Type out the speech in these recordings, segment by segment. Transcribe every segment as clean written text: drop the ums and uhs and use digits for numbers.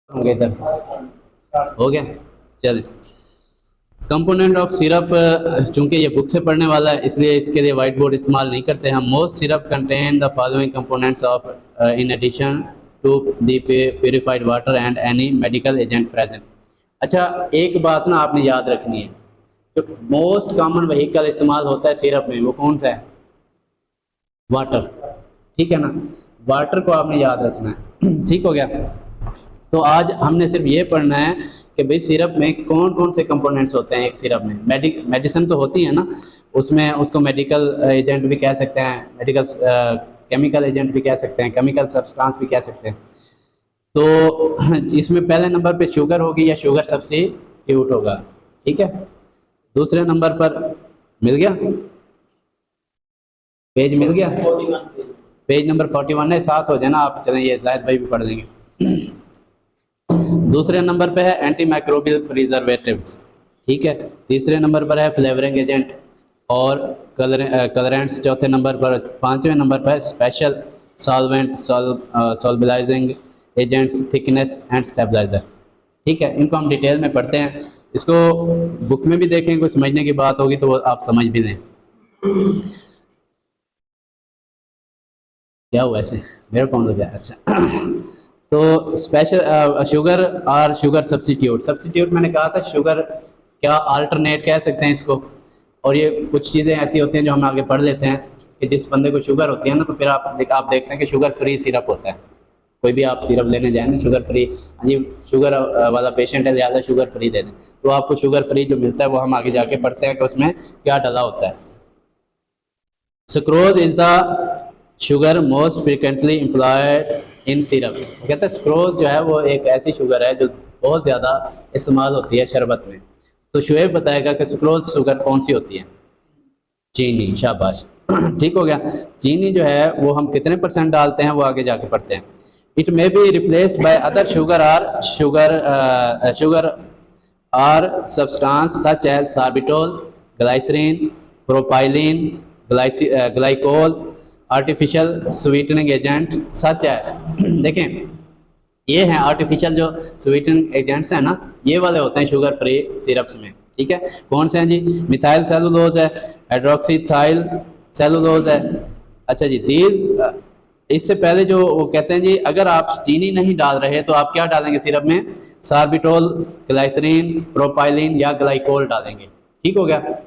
होंगे इधर हो गया। चलिए, कंपोनेंट ऑफ सिरप, चूंकि ये बुक से पढ़ने वाला है इसलिए इसके लिए वाइट बोर्ड इस्तेमाल नहीं करते हम। Most syrup contain the following components of in addition to the purified water and any medical agent present. अच्छा, एक बात ना आपने याद रखनी है, जो मोस्ट कॉमन व्हीकल इस्तेमाल होता है सिरप में वो कौन सा है? वाटर। ठीक है ना, वाटर को आपने याद रखना है। ठीक हो गया। तो आज हमने सिर्फ ये पढ़ना है कि भाई सिरप में कौन कौन से कंपोनेंट्स होते हैं। एक सिरप में मेडिसिन तो होती है ना, उसमें उसको मेडिकल एजेंट भी कह सकते हैं, मेडिकल केमिकल एजेंट भी कह सकते हैं, केमिकल सब्सटेंस भी कह सकते हैं। तो इसमें पहले नंबर पे शुगर होगी या शुगर सब्स्टिट्यूट होगा। ठीक है, दूसरे नंबर पर मिल गया, पेज मिल गया, पेज नंबर 41 है, साथ हो जाना आप। चलें, ये जाहिद भाई भी पढ़ देंगे। दूसरे नंबर पे है एंटी माइक्रोबियल प्रिजर्वेटिव्स। ठीक है, तीसरे नंबर पर है फ्लेवरिंग एजेंट और कलरेंट्स। चौथे नंबर पर, पांचवें नंबर पर special solvent, solubilising agents, thickness and stabiliser. ठीक है, इनको हम डिटेल में पढ़ते हैं। इसको बुक में भी देखें, कोई समझने की बात होगी तो वो आप समझ भी लें। क्या हुआ ऐसे, मेरा कौन हो गया? अच्छा तो स्पेशल शुगर और शुगर सब्स्टिट्यूट। सब्स्टिट्यूट मैंने कहा था शुगर क्या अल्टरनेट कह सकते हैं इसको। और ये कुछ चीज़ें ऐसी होती हैं जो हम आगे पढ़ लेते हैं कि जिस बंदे को शुगर होती है ना, तो फिर आप देखते हैं कि शुगर फ्री सिरप होता है। कोई भी आप सिरप लेने जाए ना शुगर फ्री, हाँ जी शुगर वाला पेशेंट है ज़्यादा शुगर फ्री दे दें, तो आपको शुगर फ्री जो मिलता है वो हम आगे जाके पढ़ते हैं कि उसमें क्या डला होता है। Sucrose is the sugar most frequently employed in syrups. कहते हैं स्क्रोज जो है वो एक ऐसी शुगर है जो बहुत ज़्यादा इस्तेमाल होती है शरबत में। तो शुएब बताएगा कि सुक्रोज शुगर कौन सी होती है? चीनी, शाबाश। ठीक हो गया। चीनी जो है वो हम कितने % डालते हैं वो आगे जाके पढ़ते हैं। It may be replaced by other sugar or substance such as sorbitol, glycerine, propylene, glycol, artificial sweetening agent such as. देखें, ये हैं आर्टिफिशियल जो स्वीटनिंग एजेंट्स हैं ना, ये वाले होते हैं शुगर फ्री सिरप्स में। ठीक है, कौन से हैं जी? मिथाइल सेलुलोज है, हाइड्रोक्सीथाइल सेलुलोज है। अच्छा जी, दीज इससे पहले जो वो कहते हैं जी, अगर आप चीनी नहीं डाल रहे तो आप क्या डालेंगे सिरप में? सार्बिटोल, ग्लाइसरीन, प्रोपाइलिन या ग्लाइकोल डालेंगे। ठीक हो गया।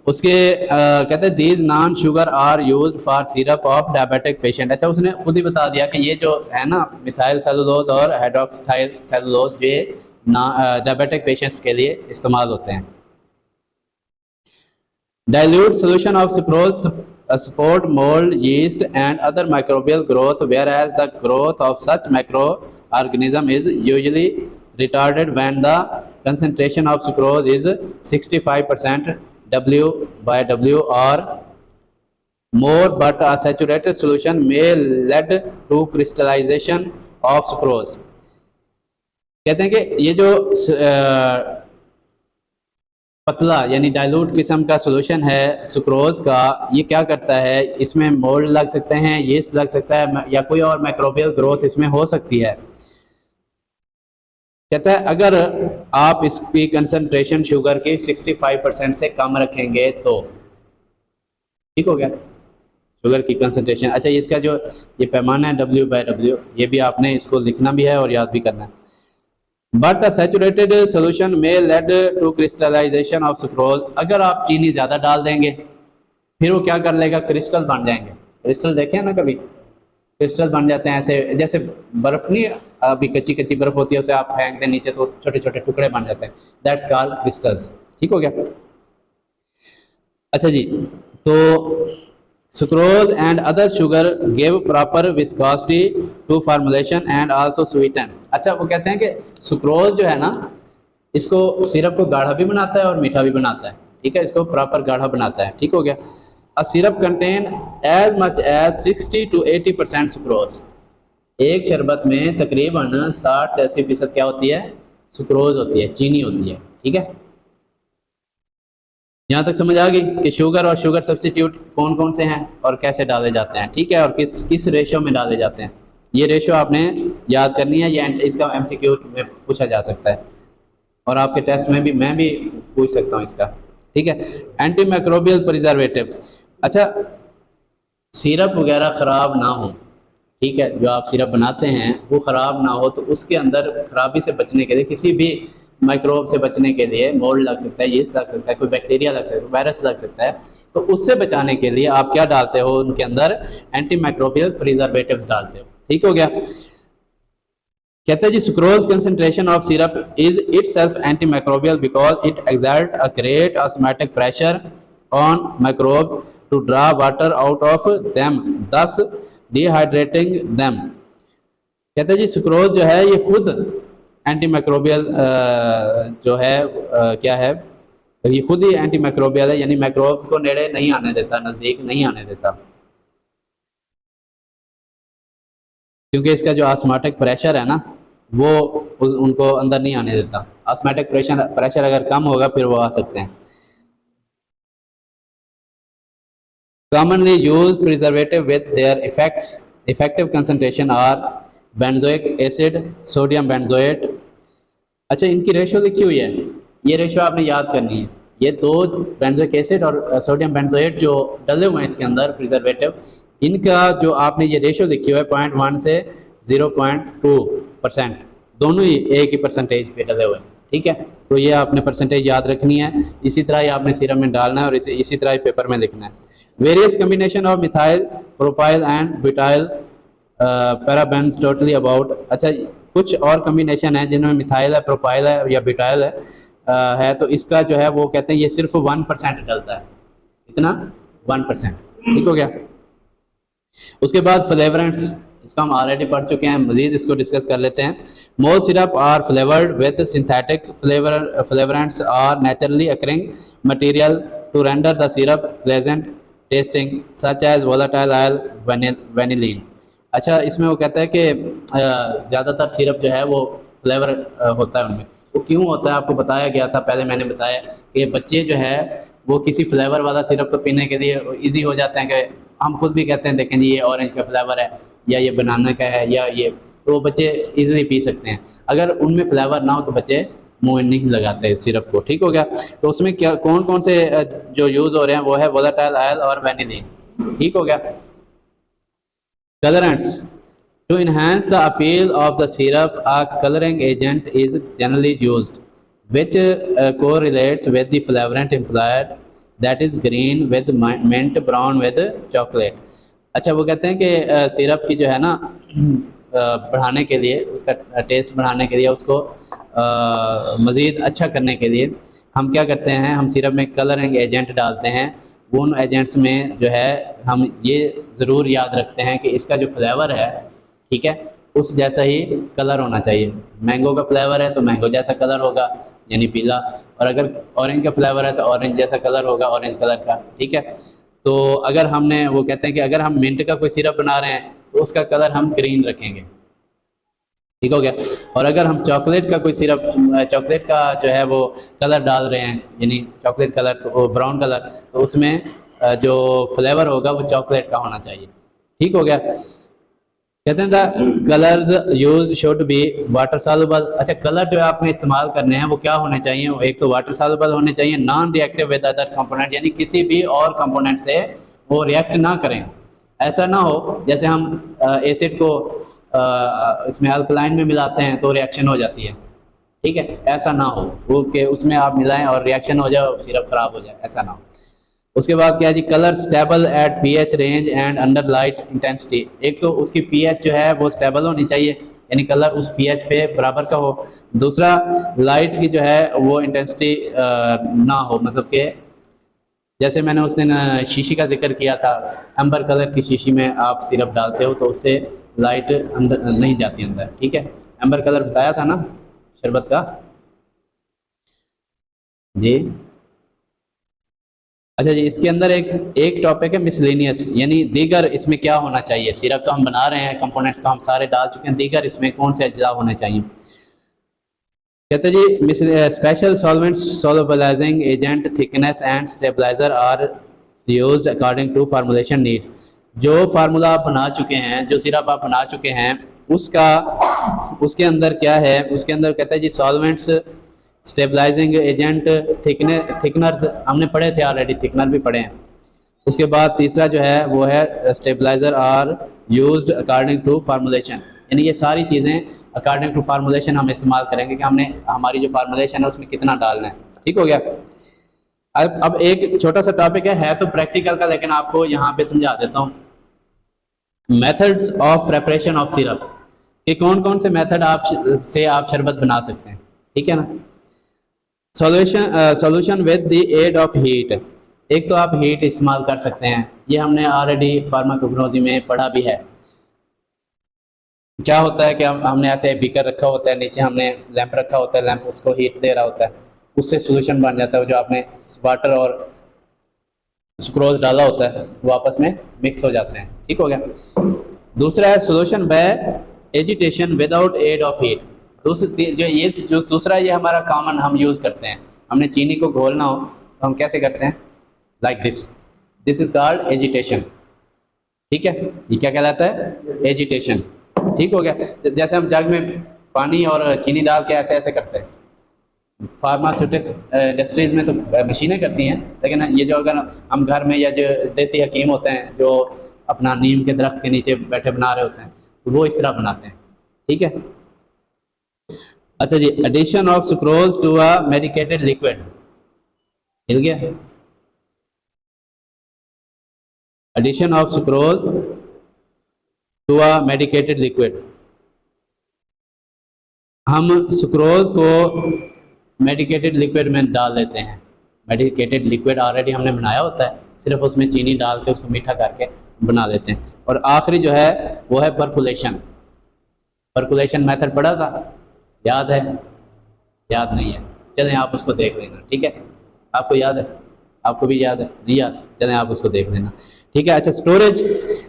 उसके कहते हैं these non sugar are used for syrup of diabetic patient. अच्छा, उसने खुद ही बता दिया कि ये जो है ना मिथाइल सेलुलोज और हाइड्रोक्साइल सेलुलोज ये डायबिटिक पेशेंट्स के लिए इस्तेमाल होते हैं। Dilute solution of sucrose support mold, yeast and other microbial growth, whereas the growth of such microorganism is usually retarded when the concentration of sucrose is 65% W by W or more, but a saturated solution may lead to crystallization of sucrose। कहते हैं कि ये जो पतला यानी dilute किस्म का solution है सुक्रोज का, ये क्या करता है, इसमें मोल्ड लग सकते हैं, यीस्ट लग सकता है या कोई और माइक्रोबियल ग्रोथ इसमें हो सकती है। कहता है अगर आप इसकी कंसंट्रेशन शुगर की 65% से कम रखेंगे तो। ठीक हो गया, शुगर की कंसंट्रेशन। अच्छा, इसका जो ये पैमाना है W by W, ये भी आपने इसको लिखना भी है और याद भी करना है। बट अ सैचुरेटेड सोल्यूशन में led to crystallisation of sucrose. अगर आप चीनी ज़्यादा डाल देंगे फिर वो क्या कर लेगा? क्रिस्टल बन जाएंगे। क्रिस्टल देखे ना कभी? क्रिस्टल बन जाते हैं ऐसे, जैसे बर्फ़ नहीं, अभी कच्ची कच्ची बर्फ़ होती है, उसे आप फेंक दें नीचे तो छोटे छोटे टुकड़े बन जाते हैं। That's called crystals. ठीक हो गया। अच्छा जी, तो sucrose and other sugar give proper viscosity to formulation and also sweeten. अच्छा, वो कहते हैं कि सुक्रोज जो है ना, इसको सिरप को गाढ़ा भी बनाता है और मीठा भी बनाता है। ठीक है, इसको प्रॉपर गाढ़ा बनाता है। ठीक हो गया। A syrup contain as much as 60 to 80% sucrose. एक शरबत में तकरीबन 60 से 80% क्या होती है? सुक्रोज होती है, चीनी होती है। ठीक है, यहाँ तक समझ आ गई कि शुगर और शुगर सब्स्टिट्यूट कौन कौन से हैं और कैसे डाले जाते हैं। ठीक है, और किस किस रेशियो में डाले जाते हैं। ये रेशो आपने याद करनी है, ये इसका MCQ में पूछा जा सकता है और आपके टेस्ट में भी मैं भी पूछ सकता हूँ इसका, ठीक है। एंटी माइक्रोबियल प्रिजर्वेटिव, अच्छा सिरप वगैरह ख़राब ना हो, ठीक है, जो आप सिरप बनाते हैं वो ख़राब ना हो, तो उसके अंदर ख़राबी से बचने के लिए, किसी भी माइक्रोब से बचने के लिए, मोल्ड लग सकता है, यीस्ट लग सकता है, कोई बैक्टीरिया लग सकता है, वायरस लग सकता है, तो उससे बचाने के लिए आप क्या डालते हो, उनके अंदर एंटी माइक्रोबियल प्रिजर्वेटिव्स डालते हो, ठीक हो गया। कहते हैं जी sucrose concentration of syrup is itself anti microbial because it exert a great osmotic pressure on microbes to draw water out of them thus dehydrating them. कहते हैं जी सुक्रोज जो है ये खुद एंटी माइक्रोबियल जो है क्या है, ये खुद ही एंटी माइक्रोबियल है, यानी माइक्रोब्स को नेड़े नहीं आने देता, नज़दीक नहीं आने देता, क्योंकि इसका जो ऑस्मोटिक प्रेशर है ना वो उनको अंदर नहीं आने देता। ऑस्मोटिक प्रेशर अगर कम होगा फिर वो आ सकते हैं। Commonly used preservative with their effective concentration are benzoic acid, sodium benzoate। अच्छा इनकी रेशो लिखी हुई है, ये रेशो आपने याद करनी है। ये दो बेंजोइक एसिड और सोडियम बेंजोएट जो डले हुए हैं इसके अंदर प्रिजर्वेटिव, इनका जो आपने ये रेशो लिखी हुई है 0.1 से 0.2%, दोनों ही एक ही परसेंटेज पे डले हुए हैं, ठीक है। तो ये आपने परसेंटेज याद रखनी है, इसी तरह ही आपने सीरम में डालना है और इसी तरह ही पेपर में लिखना है। Various combination of methyl propyl and butyl parabens totally about. अच्छा कुछ और कम्बिनेशन है जिनमें मिथाइल है, प्रोपाइल है या ब्यूटाइल है तो इसका जो है वो कहते हैं ये सिर्फ 1% डलता है, इतना 1%, ठीक हो गया। उसके बाद फ्लेवरेंट्स, इसको हम ऑलरेडी पढ़ चुके हैं, मजीद इसको डिस्कस कर लेते हैं। Most syrup are flavoured with synthetic flavourants are naturally occurring material to render the syrup pleasant tasting such as volatile oil vanillin. अच्छा इसमें वो कहता है कि ज़्यादातर सिरप जो है वो फ्लेवर होता है उनमें, वो क्यों होता है आपको बताया गया था, पहले मैंने बताया कि बच्चे जो है वो किसी फ्लेवर वाला सिरप तो पीने के लिए इजी हो जाते हैं कि हम खुद भी कहते हैं देखें जी ये ऑरेंज का फ्लेवर है या ये बनाना का है या ये, तो वो बच्चे इजीली पी सकते हैं। अगर उनमें फ्लेवर ना हो तो बच्चे मुँह नहीं लगाते सिरप को, ठीक हो गया। तो उसमें क्या कौन कौन से जो यूज़ हो रहे हैं वो है वोलेटाइल ऑयल और वेनिलीन, ठीक हो गया। Colourants, to enhance the appeal of the syrup a coloring agent is generally used which correlates with the flavorant implied, that is green with mint, brown with chocolate। अच्छा वो कहते हैं कि syrup की जो है ना बढ़ाने के लिए, उसका टेस्ट बढ़ाने के लिए, उसको मज़ीद अच्छा करने के लिए हम क्या करते हैं, हम सिरप में कलरिंग एजेंट डालते हैं। उन एजेंट्स में जो है हम ये ज़रूर याद रखते हैं कि इसका जो फ्लेवर है, ठीक है, उस जैसा ही कलर होना चाहिए। मैंगो का फ्लेवर है तो मैंगो जैसा कलर होगा यानी पीला, और अगर ऑरेंज का फ्लेवर है तो ऑरेंज जैसा कलर होगा, ऑरेंज कलर का, ठीक है। तो अगर हमने वो कहते हैं कि अगर हम मिंट का कोई सिरप बना रहे हैं तो उसका कलर हम ग्रीन रखेंगे, ठीक हो गया। और अगर हम चॉकलेट का कोई सिरप, चॉकलेट का जो है वो कलर डाल रहे हैं यानी चॉकलेट कलर, तो ब्राउन कलर, तो उसमें जो फ्लेवर होगा वो चॉकलेट का होना चाहिए, ठीक हो गया। कहते हैं the colours use should be water soluble. अच्छा कलर जो आपने इस्तेमाल करने हैं वो क्या होने चाहिए, एक तो वाटर सॉल्युबल होने चाहिए, non reactive with other component, यानी किसी भी और कंपोनेंट से वो रिएक्ट ना करें। ऐसा ना हो जैसे हम एसिड को इसमें अल्कलाइन में मिलाते हैं तो रिएक्शन हो जाती है, ठीक है, ऐसा ना हो वो कि उसमें आप मिलाएं और रिएक्शन हो जाए और सिरप खराब हो जाए, ऐसा ना हो। उसके बाद क्या है जी, colour stable at pH range and under light intensity. एक तो उसकी पीएच जो है वो स्टेबल होनी चाहिए, यानी कलर उस पीएच पे बराबर का हो। दूसरा लाइट की जो है वो इंटेंसिटी ना हो, मतलब कि जैसे मैंने उस दिन शीशी का जिक्र किया था, एम्बर कलर की शीशी में आप सिरप डालते हो तो उससे लाइट अंदर नहीं जाती अंदर, ठीक है। एम्बर कलर बताया था ना शरबत का जी। अच्छा जी, इसके अंदर एक टॉपिक है मिसलेनियस, यानी दीगर। इसमें क्या होना चाहिए, सिरप तो हम बना रहे हैं, कंपोनेंट्स तो हम सारे डाल चुके हैं, दीगर इसमें कौन से अज्जा होने चाहिए। कहते जी special solvents, solubilising agent, thickness and stabiliser are used according to formulation need. जो फार्मूला आप बना चुके हैं, जो सिरप आप बना चुके हैं, उसके अंदर क्या है, उसके अंदर कहता है जी सॉल्वेंट्स, स्टेबलाइजिंग एजेंट, थिकनर्स हमने पढ़े थे ऑलरेडी, थिकनर भी पढ़े हैं। उसके बाद तीसरा जो है वो है stabiliser are used according to formulation, यानी ये सारी चीज़ें अकॉर्डिंग टू फार्मूलेशन हम इस्तेमाल करेंगे कि हमने हमारी जो फार्मूलेशन है उसमें कितना डालना है। ठीक हो गया। अब एक छोटा सा टॉपिक है तो प्रैक्टिकल का, लेकिन आपको यहाँ पे समझा देता हूँ। Methods of preparation of syrup, कि कौन कौन से मेथड से आप शरबत बना सकते हैं। ठीक है ना। Solution with the aid of heat, एक तो आप हीट इस्तेमाल कर सकते हैं, ये हमने ऑलरेडी फार्माकोग्नोसी में पढ़ा भी है। क्या होता है कि हमने ऐसे बीकर रखा होता है, नीचे हमने लैंप रखा होता है, लैंप उसको हीट दे रहा होता है, उससे सोल्यूशन बन जाता है। जो आपने वाटर और सुक्रोज डाला होता है वो आपस में मिक्स हो जाते हैं। ठीक हो गया। दूसरा है solution by agitation without aid of heat. दूसरा ये हमारा कॉमन हम यूज़ करते हैं। हमने चीनी को घोलना हो तो हम कैसे करते हैं, like this is called agitation. ठीक है, ये क्या कहलाता है, एजिटेशन। ठीक हो गया। जैसे हम जग में पानी और चीनी डाल के ऐसे ऐसे करते हैं। फार्मास्यूटिक्स इंडस्ट्रीज़ में तो मशीनें करती हैं, लेकिन ये जो अगर हम घर में या जो देसी हकीम होते हैं जो अपना नीम के दरख्त के नीचे बैठे बना रहे होते हैं, तो वो इस तरह बनाते हैं। ठीक है। अच्छा जी, addition of sucrose to a medicated liquid, मिल गया। Addition of sucrose to a medicated liquid, हम सुक्रोज को मेडिकेटेड लिक्विड में डाल देते हैं। मेडिकेटेड लिक्विड ऑलरेडी हमने बनाया होता है, सिर्फ उसमें चीनी डाल के उसको मीठा करके बना लेते हैं। और आखिरी जो है वो है परकुलेशन। परकुलेशन मेथड पढ़ा था, याद है, याद नहीं है, चलें आप उसको देख लेना। ठीक है, आपको याद है, आपको भी याद है, नहीं याद, चलें आप उसको देख लेना। ठीक है। अच्छा, storage,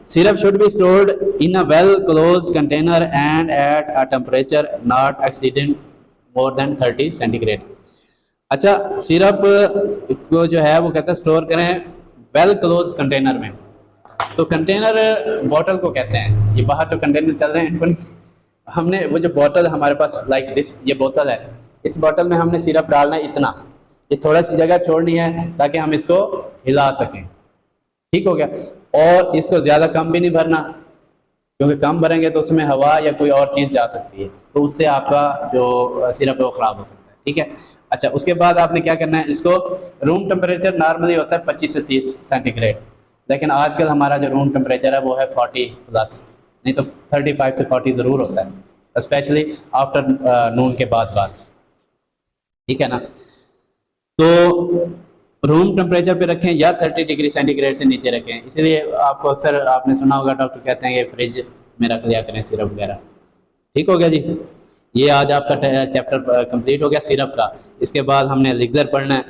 syrup should be stored in a well close container and at a temperature not exceeding more than 30 centigrade. अच्छा, सिरप को जो है वो कहते हैं स्टोर करें वेल क्लोज कंटेनर में। तो कंटेनर बॉटल को कहते हैं, ये बाहर जो कंटेनर चल रहे हैं इनको नहीं, हमने वो जो बॉटल हमारे पास लाइक दिस, ये बोतल है, इस बोतल में हमने सिरप डालना है इतना, ये थोड़ा सी जगह छोड़नी है ताकि हम इसको हिला सकें। ठीक हो गया। और इसको ज़्यादा कम भी नहीं भरना, क्योंकि कम भरेंगे तो उसमें हवा या कोई और चीज़ जा सकती है, तो उससे आपका जो सिरप है वो ख़राब हो सकता है। ठीक है। अच्छा, उसके बाद आपने क्या करना है, इसको रूम टेम्परेचर नॉर्मली होता है 25 से 30 सेंटीग्रेड, लेकिन आजकल हमारा जो रूम टेम्परेचर है वो है 40+, नहीं तो 35 से 40 ज़रूर होता है, स्पेशली आफ्टर नून के बाद। ठीक है ना। तो रूम टेम्परेचर पे रखें या 30 डिग्री सेंटीग्रेड से नीचे रखें। इसलिए आपको अक्सर आपने सुना होगा डॉक्टर कहते हैं कि फ्रिज में रख लिया करें सिरप वगैरह। ठीक हो गया जी। ये आज आपका चैप्टर कंप्लीट हो गया सिरप का। इसके बाद हमने एलिक्सर पढ़ना है।